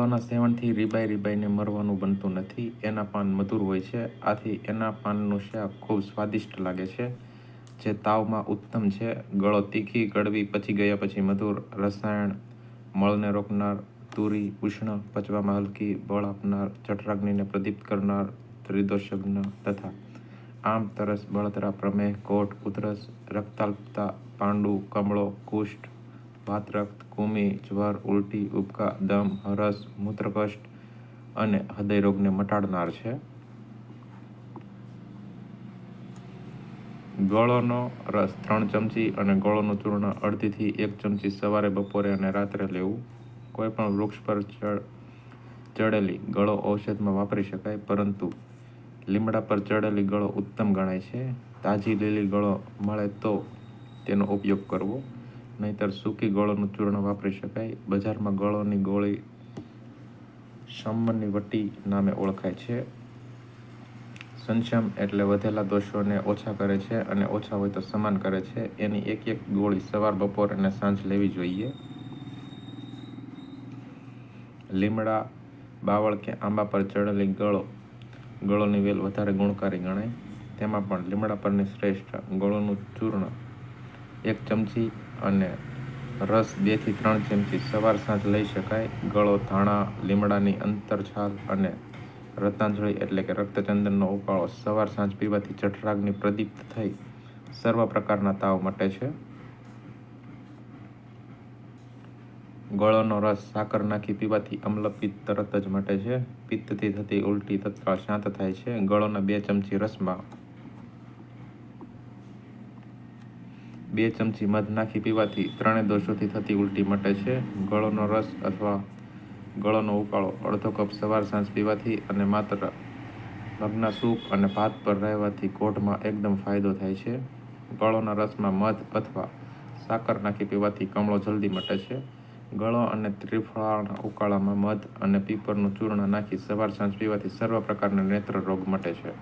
ગળોના સેવનથી રીબાઈને મરવાનું બનતું નથી. એના પાન મધુર હોય છે, આથી એના પાનનું શાક ખૂબ સ્વાદિષ્ટ લાગે છે, જે તાવમાં ઉત્તમ છે. ગળો તીખી, કડવી, પચી ગયા પછી મધુર, રસાયણ, મળને રોકનાર, તુરી, ઉષ્ણ, પચવામાં હલકી, બળ આપનાર, જઠરાગ્નિને પ્રદીપ્ત કરનાર, ત્રિદોષજ્ઞ તથા આમ, તરસ, બળતરા, પ્રમેહ, કોઢ, ઉધરસ, રક્તાલ્પતા, પાંડુ, કમળો, કુષ્ઠ, વાતરક્ત, કૃમિ, જ્વર, ઉલટી, ઉબકા, દમ, હરસ, મૂત્રકષ્ટ અને હૃદયરોગને મટાડનાર છે. ગળોનો રસ 3 ચમચી અને ગળોનું ચૂર્ણ અડધીથી 1 ચમચી સવારે, બપોરે અને રાત્રે લેવું. કોઈપણ વૃક્ષ પર ચડેલી ગળો ઔષધમાં વાપરી શકાય, પરંતુ લીમડા પર ચડેલી ગળો ઉત્તમ ગણાય છે. તાજી લીલી ગળો મળે તો તેનો ઉપયોગ કરવો, નહીંતર સૂકી ગળોનું ચૂર્ણ વાપરી શકાય. બજારમાં ગળોની ગોળી શમની વટી નામે ઓળખાય છે. સંશમ એટલે વધેલા દોષોને ઓછા કરે છે અને ઓછા હોય તો સમાન કરે છે. એની એક ગોળી સવાર, બપોર અને સાંજ લેવી જોઈએ. લીમડા, બાવળ કે આંબા પર ચડેલી ગળોની વેલ વધારે ગુણકારી ગણાય. તેમાં પણ લીમડા પરની શ્રેષ્ઠ. ગળોનું ચૂર્ણ 1 ચમચી અને રસ 2 થી 3 ચમચી સવાર સાંજ લઈ શકાય. ગળો, ધાણા, લીમડાની અંતરછાલ અને રતાંજળી એટલે કે રક્તચંદનનો ઉકાળો સવાર સાંજ પીવાથી જઠરાગ્નિ પ્રદીપ્ત થઈ સર્વ પ્રકારના તાવ મટે છે. ગળોનો રસ સાકર નાખી પીવાથી અમ્લપિત્ત તરત જ મટે છે. પિત્તથી થતી ઉલટી તત્કાળ શાંત થાય છે. ગળોના 2 ચમચી રસમાં 2 ચમચી મધ નાખી પીવાથી 3 દોષોથી થતી ઉલટી મટે છે. ગળોનો રસ અથવા ગળોનો ઉકાળો અડધો કપ સવાર સાંજ પીવાથી અને માત્ર મગના સૂપ અને ભાત પર રહેવાથી કોઢમાં એકદમ ફાયદો થાય છે. ગળોના રસમાં મધ અથવા સાકર નાખી પીવાથી કમળો જલ્દી મટે છે. ગળો અને ત્રિફળાના ઉકાળામાં મધ અને પીપરનું ચૂર્ણ નાખી સવાર સાંજ પીવાથી સર્વ પ્રકારના નેત્ર રોગ મટે છે.